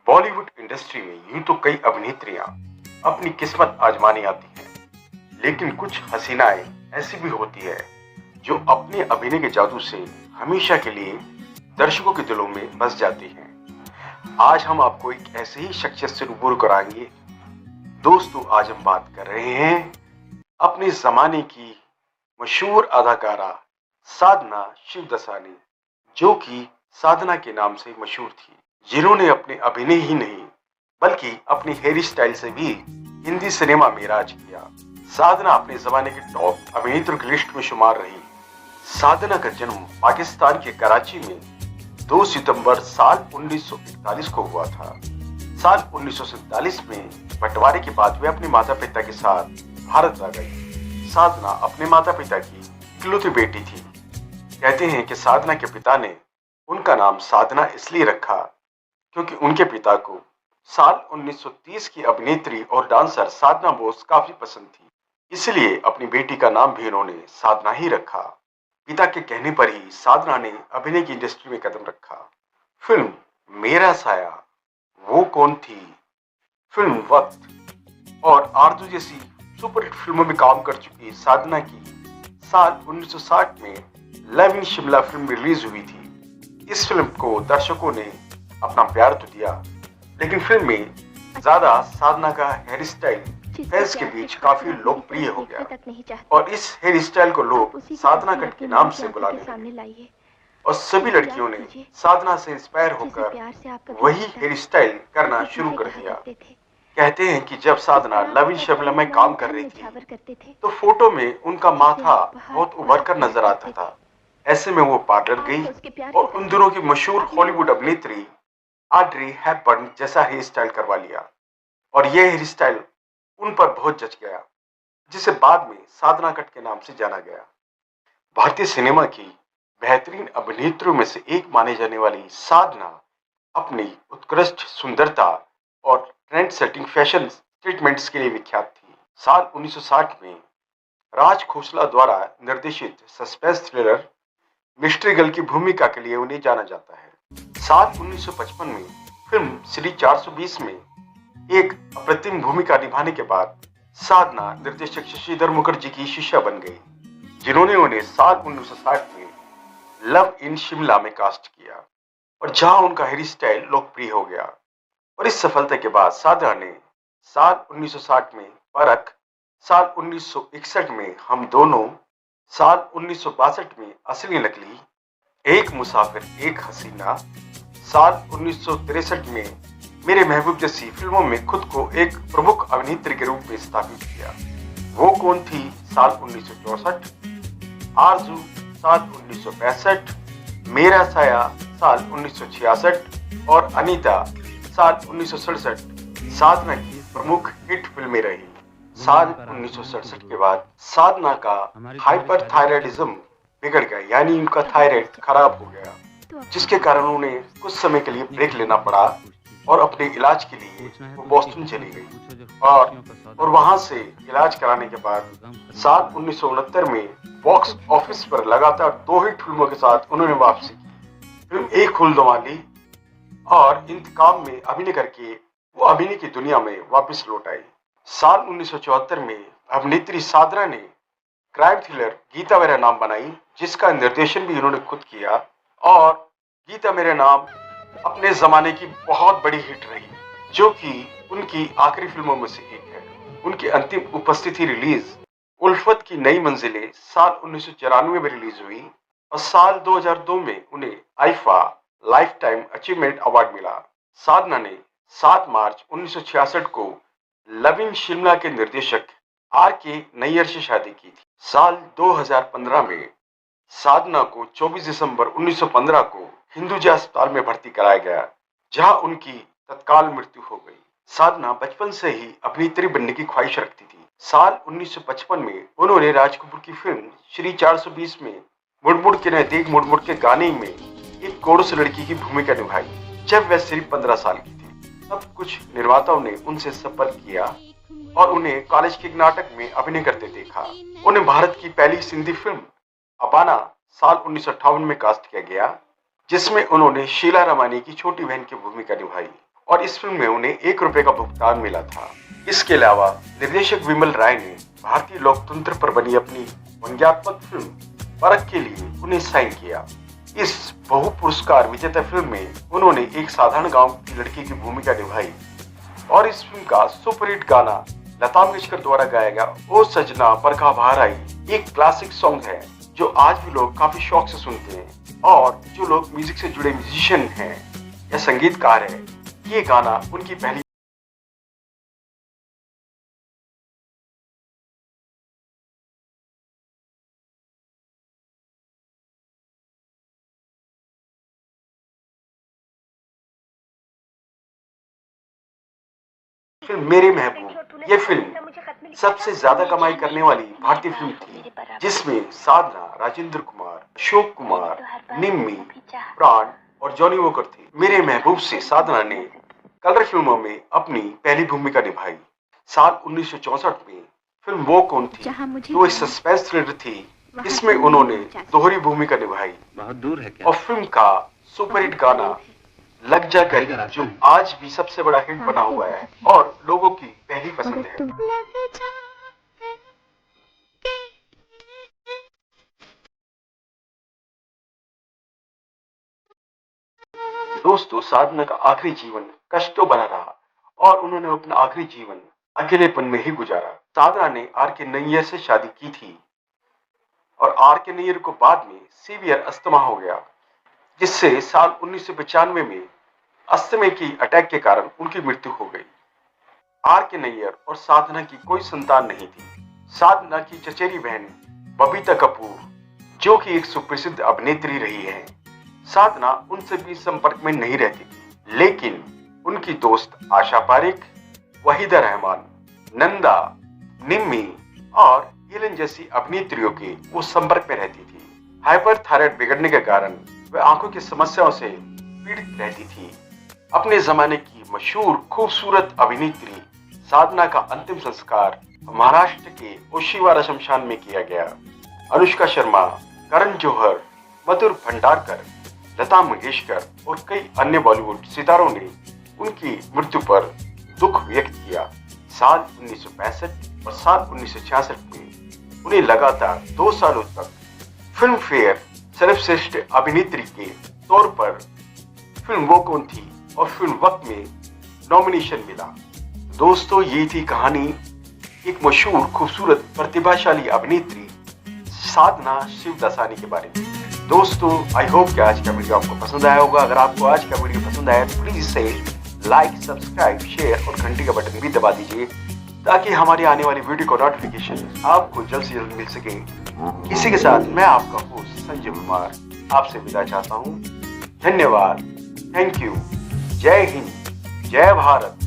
Bollywood industry में यूं तो कई अभिनेत्रियां अपनी किस्मत आजमाने आती हैं, लेकिन कुछ हसीनाएं ऐसी भी होती है जो अपने अभिनय के जादू से हमेशा के लिए दर्शकों के दिलों में बस जाती हैं। आज हम आपको एक ऐसे ही शख्सियत से रूबरू कराएंगे। दोस्तों, आज हम बात कर रहे हैं अपने जमाने की मशहूर अदाकारा साधना शिवदसानी, जो कि साधना के नाम से मशहूर थी, जिन्होंने अपने अभिनय ही नहीं बल्कि अपनी हेयर स्टाइल से भी हिंदी सिनेमा में राज किया। साधना अपने जमाने के टॉप अभिनेत्रियों की लिस्ट में शुमार रही। साधना का जन्म पाकिस्तान के कराची में 2 सितंबर साल 1941 को हुआ था। साल 1947 में बंटवारे के बाद वे अपने माता पिता के साथ भारत आ गई। साधना अपने माता पिता की इकलौती बेटी थी। कहते हैं कि साधना के पिता ने उनका नाम साधना इसलिए रखा क्योंकि उनके पिता को साल 1930 की अभिनेत्री और डांसर साधना बोस काफी पसंद थी, इसलिए अपनी बेटी का नाम भी उन्होंने साधना ही रखा। पिता के कहने पर ही साधना ने अभिनय की इंडस्ट्री में कदम रखा। फिल्म मेरा साया, वो कौन थी, फिल्म वक्त और आरजू जैसी सुपरहिट फिल्मों में काम कर चुकी साधना की साल 1960 में love in Shimla film release हुई थी। इस फिल्म को दर्शकों ने अपना प्यार तो दिया, लेकिन फिल्म में ज्यादा साधना का हेयर स्टाइल फैंस के बीच काफी लोकप्रिय हो गया और इस हेयर स्टाइल को लोग साधना कट के नाम से बुलाने लगे और सभी लड़कियों ने साधना से इंस्पायर होकर वही हेयर स्टाइल करना शुरू कर दिया। कहते हैं कि जब साधना लव इन शिमला में काम कर रही थी तो फोटो में उनका माथा बहुत उभर कर नजर आता था। ऐसे में वो पार्लर गई और उन दिनों की मशहूर हॉलीवुड अभिनेत्री ऑड्री हेपबर्न जैसा हेयर स्टाइल करवा लिया और यह हेयर स्टाइल उन पर बहुत जच गया, जिसे बाद में साधना कट के नाम से जाना गया। भारतीय सिनेमा की बेहतरीन अभिनेत्रियों में से एक माने जाने वाली साधना अपनी उत्कृष्ट सुंदरता और ट्रेंड सेटिंग फैशन स्टेटमेंट्स के लिए विख्यात थी। साल 1960 में राज खोसला द्वारा निर्देशित सस्पेंस थ्रिलर मिस्ट्री गर्ल की भूमिका के लिए उन्हें जाना जाता है। साल 1955 में फिल्म श्री 420 में एक अप्रतिम भूमिका निभाने के बाद साधना निर्देशक शशिधर मुखर्जी की शिष्या बन गई, जिन्होंने उन्हें साल 1960 में लव इन शिमला में कास्ट किया और जहां उनका हेयर स्टाइल लोकप्रिय हो गया। और इस सफलता के बाद साधना ने साल 1960 में परख, साल 1961 में हम दोनों, साल 1962 में असली नकली, एक मुसाफिर एक हसीना, साल 1963 में मेरे महबूब जैसी फिल्मों में खुद को एक प्रमुख अभिनेत्री के रूप में स्थापित किया। वो कौन थी साल 1964, आरजू साल 1965, मेरा साया साल 1966 और अनीता साल 1967 साधना की प्रमुख हिट फिल्में रही। साल 1967 के बाद साधना का हाइपरथायराइडिज्म बिगड़ गया, यानी उनका थायराइड खराब हो गया, जिसके कारण उन्हें कुछ समय के लिए ब्रेक लेना पड़ा और अपने इलाज के लिए वो बोस्टन चली गई और वहां से इलाज कराने के बाद साल 1969 में बॉक्स ऑफिस पर लगातार 2 हिट फिल्मों के साथ उन्होंने वापसी की। फिल्म एक खुलदमाली और इंतकाम में अभिनय करके वो अभिनय की दुनिया में वापस लौट आई। साल 1974 में अभिनेत्री साधना ने क्राइम थ्रिलर गीता मेरा नाम बनाई, जिसका निर्देशन भी उन्होंने खुद किया और गीता मेरा नाम अपने जमाने की बहुत बड़ी हिट रही, जो कि उनकी आखिरी फिल्मों में से एक है। उनकी अंतिम उपस्थिति रिलीज उल्फत की नई मंजिलें साल 1994 में रिलीज हुई और साल 2002 में उन्हें IIFA life time achievement award मिला। साधना ने 7 मार्च 1966 को लव इन शिमला के निर्देशक आर के नैयर से शादी की थी। साल 2015 में साधना को 24 दिसंबर 1915 को हिंदुजा अस्पताल में भर्ती कराया गया, जहां उनकी तत्काल मृत्यु हो गई। साधना बचपन से ही अभिनेत्री बनने की ख्वाहिश रखती थी। साल 1955 में उन्होंने राज कपूर की फिल्म श्री 420 में मुड़ के न देख मुड़ के गाने में एक कोड़स लड़की की भूमिका निभाई, जब वह सिर्फ 15 साल की थी। तब कुछ निर्माताओं ने उनसे संपर्क किया और उन्हें कॉलेज के एक नाटक में अभिनय करते देखा। उन्हें भारत की पहली सिंधी फिल्म अबाना साल 1958 में कास्ट किया गया, जिसमें उन्होंने शीला रामानी की छोटी बहन की भूमिका निभाई। और इस फिल्म में उन्हें 1 रुपए का भुगतान मिला था। इसके अलावा निर्देशक विमल राय ने भारतीय लोकतंत्र पर बनी अपनी व्यंग्यात्मक फिल्म परख के लिए उन्हें साइन किया। इस बहु पुरस्कार विजेता फिल्म में उन्होंने एक साधारण गांव की लड़की की भूमिका निभाई और इस फिल्म का सुपरहिट गाना लता मंगेशकर द्वारा गाया गया ओ सजना परखा बाहर आई एक क्लासिक सॉन्ग है जो आज भी लोग काफी शौक से सुनते हैं और जो लोग म्यूजिक से जुड़े म्यूजिशियन हैं या संगीतकार हैं, ये गाना उनकी पहली फिल्म मेरे महबूब। ये फिल्म सबसे ज्यादा कमाई करने वाली भारतीय फिल्म थी, जिसमें साधना, राजेंद्र कुमार, अशोक कुमार, निम्मी, प्राण और जॉनी वॉकर थे। मेरे महबूब से साधना ने कलर फिल्मों में अपनी पहली भूमिका निभाई। साल 1964 में फिल्म वो कौन थी, जो एक सस्पेंस थ्रिलर थी। इसमें उन्होंने दोहरी भूमिका निभाई। बहुत दूर है क्या? और फिल्म का सुपरहिट गाना लग जा गले, जो आज भी सबसे बड़ा हिट बना हुआ है और लोगों की पहली पसंद है। दोस्तों, साधना का आखिरी जीवन कष्टों भरा रहा और उन्होंने अपना आखिरी जीवन अकेलेपन में ही गुजारा। साधना ने आर के नैयर से शादी की थी और आर के नैयर को बाद में सीवियर अस्थमा हो गया, जिससे साल 1995 में अस्थमा की अटैक के कारण उनकी मृत्यु हो गई। आर के नैयर और साधना की कोई संतान नहीं थी। साधना की चचेरी बहन बबीता कपूर, जो कि एक सुप्रसिद्ध अभिनेत्री रही है, साधना उनसे भी संपर्क में नहीं रहती थी, लेकिन उनकी दोस्त आशा पारेख, वहीदा रहमान, नंदा, निम्मी और हेलन जैसी अभिनेत्रियों के वो संपर्क में रहती थी। हाइपरथायराइड बिगड़ने के कारण वे आंखों की समस्याओं से पीड़ित रहती थी। अपने जमाने की मशहूर खूबसूरत अभिनेत्री साधना का अंतिम संस्कार महाराष्ट्र के ओशिवारा शमशान में किया गया। अनुष्का शर्मा, करण जौहर, मधुर भंडारकर, लता मंगेशकर और कई अन्य बॉलीवुड सितारों ने उनकी मृत्यु पर दुख व्यक्त किया। साल 1965 और साल 1966 में उन्हें लगातार 2 सालों तक फिल्म फेयर सर्वश्रेष्ठ अभिनेत्री के तौर पर फिल्म वो कौन थी और फिल्म वक्त में नॉमिनेशन मिला। दोस्तों, ये थी कहानी एक मशहूर, खूबसूरत, प्रतिभाशाली अभिनेत्री साधना शिवदासानी के बारे में। दोस्तों, आई होप कि आज का वीडियो आपको पसंद आया होगा। अगर आपको आज का वीडियो पसंद आया तो प्लीज इसे लाइक, सब्सक्राइब, शेयर और घंटी का बटन भी दबा दीजिए, ताकि हमारी आने वाली वीडियो का नोटिफिकेशन आपको जल्द से जल्द मिल सके। इसी के साथ मैं आपका होस्ट संजय कुमार आपसे विदा चाहता हूँ। धन्यवाद, थैंक यू, जय हिंद, जय भारत।